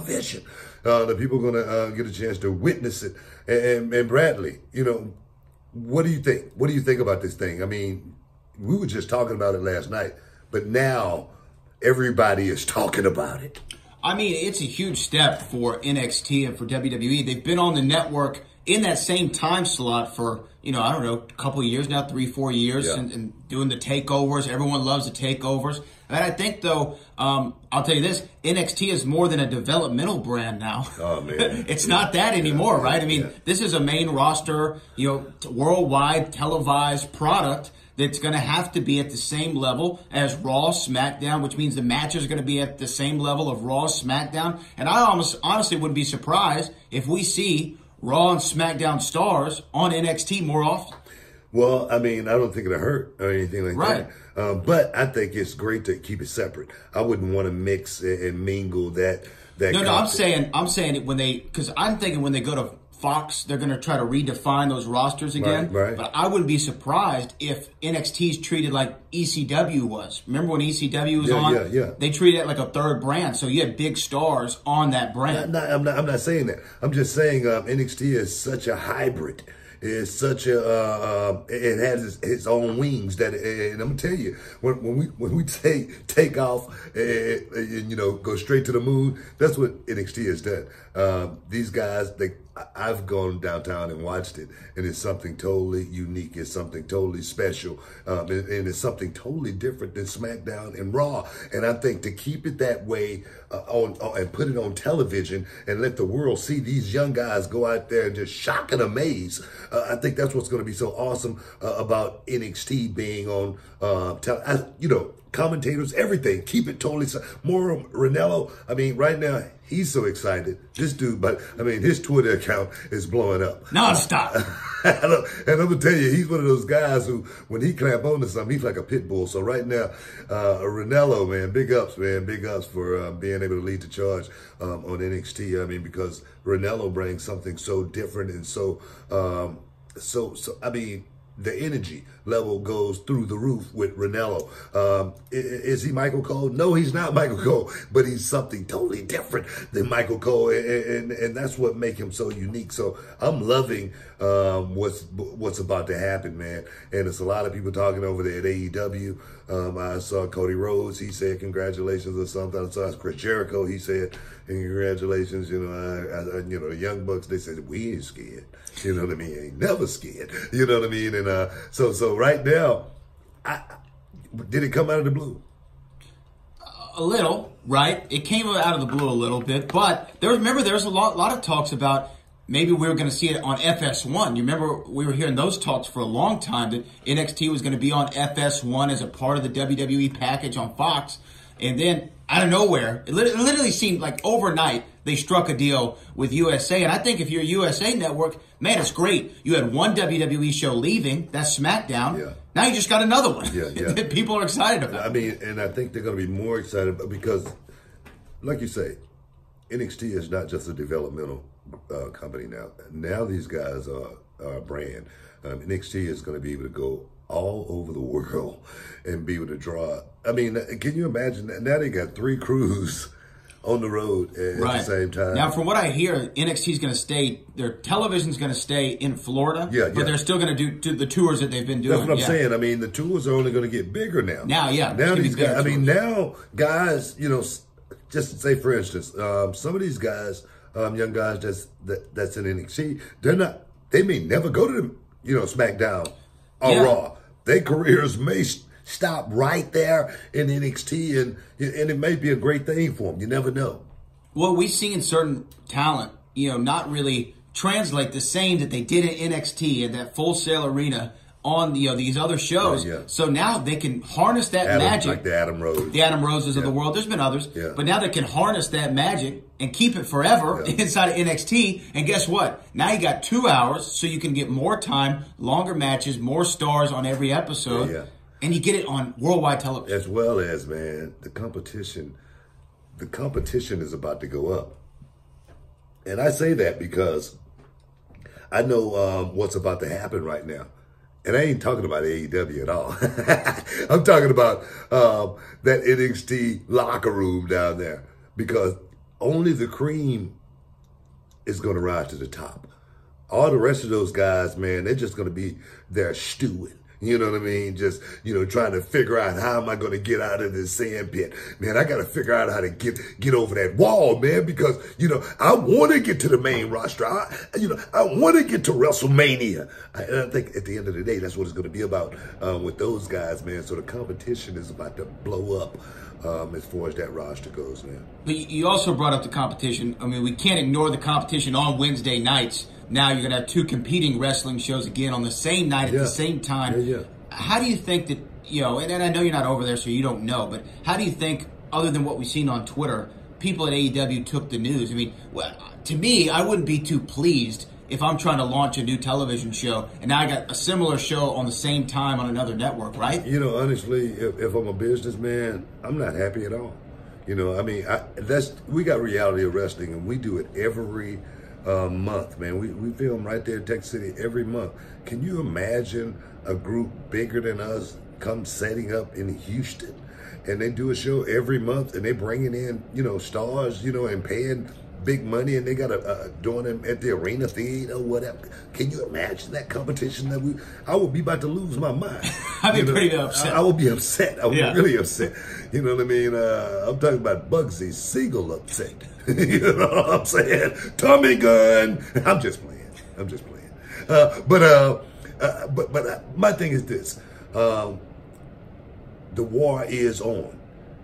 television. The people are going to get a chance to witness it. And Bradley, you know, what do you think? What do you think about this thing? I mean, we were just talking about it last night, but now everybody is talking about it. I mean, it's a huge step for NXT and for WWE. They've been on the network in that same time slot for, you know, I don't know, a couple of years now, 3-4 years, Yeah. and doing the takeovers. Everyone loves the takeovers. And I think, though, I'll tell you this, NXT is more than a developmental brand now. Oh, man. It's not that anymore, right? I mean, this is a main roster, you know, worldwide televised product that's going to have to be at the same level as Raw, SmackDown, which means the matches are going to be at the same level of Raw, SmackDown. And I honestly wouldn't be surprised if we see Raw and SmackDown stars on NXT more often. Well, I mean, I don't think it'll hurt or anything like Right. that. But I think it's great to keep it separate. I wouldn't want to mix and mingle that. No, I'm saying it when because I'm thinking when they go to Fox, they're going to try to redefine those rosters again. Right. But I wouldn't be surprised if NXT's treated like ECW was. Remember when ECW was on? Yeah. They treated it like a third brand, so you had big stars on that brand. I'm not saying that. I'm just saying NXT is such a hybrid. It's such a it has its own wings that, and I'm gonna tell you, when we take off and you know, go straight to the moon, that's what NXT has done. These guys, I've gone downtown and watched it, and it's something totally unique. It's something totally special, and it's something totally different than SmackDown and Raw. And I think to keep it that way and put it on television and let the world see these young guys go out there and just shock and amaze, I think that's what's going to be so awesome about NXT being on, you know, commentators, everything. Keep it totally. More Ranello. I mean, right now he's so excited. This dude, but I mean, his Twitter account is blowing up Non-stop. And I'm gonna tell you, he's one of those guys who, when he clamp onto something, he's like a pit bull. So right now, Ranello, man, big ups for being able to lead the charge on NXT. I mean, because Ranello brings something so different and so I mean, the energy level goes through the roof with Ranello. Is he Michael Cole? No, he's not Michael Cole, but he's something totally different than Michael Cole, and that's what makes him so unique. So I'm loving what's about to happen, man. And it's a lot of people talking over there at AEW. I saw Cody Rhodes. He said congratulations or something. I saw Chris Jericho. He said congratulations. You know, you know, the Young Bucks. They said we ain't scared. You know what I mean? Ain't never scared. You know what I mean? And so right now, did it come out of the blue? A little, right? It came out of the blue a little bit, but remember there was a lot of talks about maybe we were going to see it on FS1. You remember we were hearing those talks for a long time that NXT was going to be on FS1 as a part of the WWE package on Fox, and then out of nowhere, it literally seemed like overnight they struck a deal with USA. And I think if you're a USA network, man, it's great. You had one WWE show leaving, that's SmackDown. Yeah. Now you just got another one. Yeah. That people are excited about. I mean, and I think they're going to be more excited because, like you say, NXT is not just a developmental company now. Now these guys are a brand. NXT is going to be able to go all over the world and be able to draw. I mean, can you imagine that? Now they got 3 crews on the road at the same time. Now, from what I hear, NXT is going to stay, their television's going to stay in Florida, but they're still going to do the tours that they've been doing. That's what I'm saying. I mean, the tours are only going to get bigger now. Now these guys, I mean, now guys, you know, just to say, for instance, some of these guys, young guys that's in NXT, they may never go to the, you know, SmackDown or Raw. Their careers may stop right there in NXT, and it may be a great thing for them. You never know. Well, we've seen certain talent, you know, not really translate the same that they did in NXT in that Full Sail Arena on, you know, these other shows. So now they can harness that magic. Like the Adam Rose. The Adam Roses of the world. There's been others. But now they can harness that magic and keep it forever inside of NXT. And guess what? Now you got 2 hours, so you can get more time, longer matches, more stars on every episode. And you get it on worldwide television. As well as, man, the competition is about to go up. And I say that because I know what's about to happen right now. And I ain't talking about AEW at all. I'm talking about that NXT locker room down there. Because only the cream is going to rise to the top. All the rest of those guys, man, they're just going to be there stewing. You know what I mean? Just, trying to figure out how am I going to get out of this sand pit. Man, I got to figure out how to get over that wall, man, because, I want to get to the main roster. I want to get to WrestleMania. And I think at the end of the day, that's what it's going to be about with those guys, man. So the competition is about to blow up as far as that roster goes, man. But you also brought up the competition. I mean, we can't ignore the competition on Wednesday nights. Now you're going to have two competing wrestling shows again on the same night at the same time. Yeah. How do you think that, and I know you're not over there, so you don't know, but how do you think, other than what we've seen on Twitter, people at AEW took the news? I mean, to me, I wouldn't be too pleased if I'm trying to launch a new television show and now I got a similar show on the same time on another network, right? Honestly, if I'm a businessman, I'm not happy at all. I mean, we got Reality of Wrestling, and we do it every month, man. We film right there in Texas City every month. Can you imagine a group bigger than us come setting up in Houston, and they do a show every month, and they bringing in, stars, and paying big money, and they got doing them at the arena theater or whatever. Can you imagine that competition that I would be about to lose my mind. I'd be pretty upset. I would be upset. I would be really upset. You know what I mean? I'm talking about Bugsy Siegel upset. You know what I'm saying? Tommy gun. I'm just playing. But my thing is this. The war is on.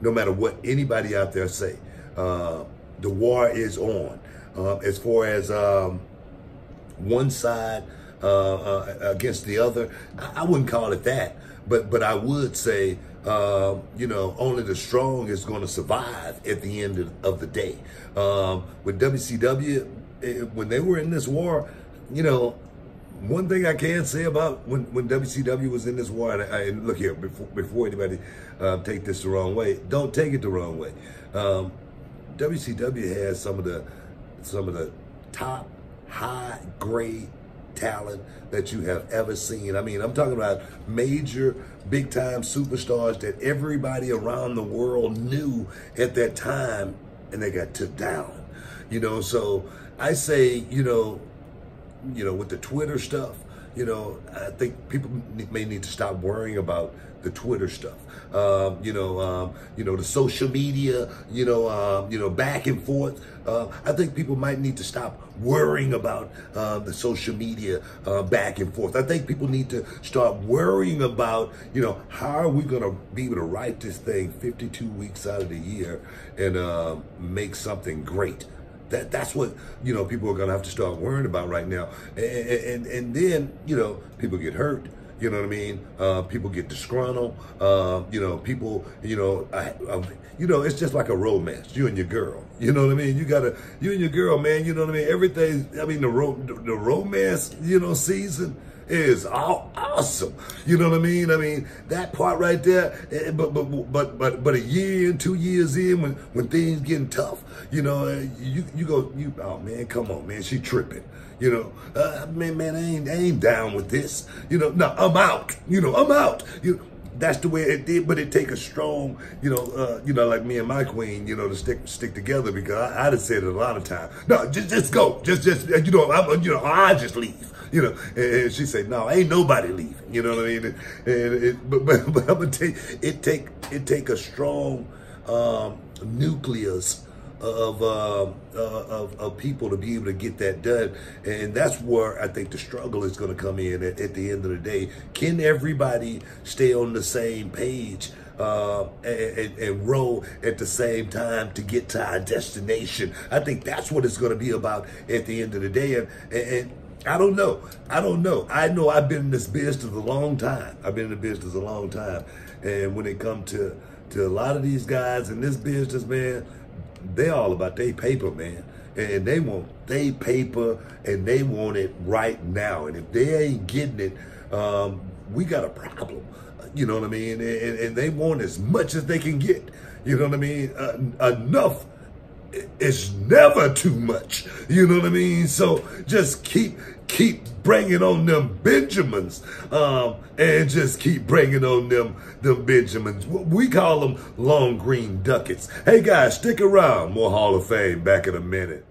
No matter what anybody out there say. The war is on. As far as one side against the other, I wouldn't call it that. But I would say, only the strong is going to survive at the end of the day. With WCW, when they were in this war, one thing I can say about when WCW was in this war, and look here, before anybody take this the wrong way, don't take it the wrong way. WCW has some of the top high grade talent that you have ever seen. I mean, I'm talking about major big time superstars that everybody around the world knew at that time, and they got took down. So I say, with the Twitter stuff, I think people may need to stop worrying about the Twitter stuff. The social media, back and forth. I think people might need to stop worrying about the social media back and forth. I think people need to start worrying about, how are we going to be able to write this thing 52 weeks out of the year and make something great. That's what, people are going to have to start worrying about right now. And then, people get hurt. You know what I mean? People get disgruntled. People, it's just like a romance. You and your girl. You know what I mean? You and your girl, man. You know what I mean? Everything. I mean, the romance, season is awesome. You know what I mean? I mean, that part right there. But a year and 2 years in, when things getting tough, you go, oh man, come on, man, she tripping. Man, I ain't down with this. No, I'm out. I'm out. That's the way it did, but it take a strong, like me and my queen, to stick together, because I done said it a lot of times. No, just go. Just I just leave. And she said, no, ain't nobody leaving. You know what I mean? But I'm gonna tell you, it take a strong nucleus of people to be able to get that done, and that's where I think the struggle is going to come in at the end of the day. Can everybody stay on the same page and row at the same time to get to our destination? I think that's what it's going to be about at the end of the day, and I don't know. I know I've been in this business a long time. And when it comes to a lot of these guys in this business, man, they all about their paper, man. And they want their paper, and they want it right now. And if they ain't getting it, we got a problem. You know what I mean? And they want as much as they can get. You know what I mean? Enough is never too much. You know what I mean? So just keep keep bringing on them Benjamins, and just keep bringing on them Benjamins. We call them long green ducats. Hey guys, stick around. More Hall of Fame back in a minute.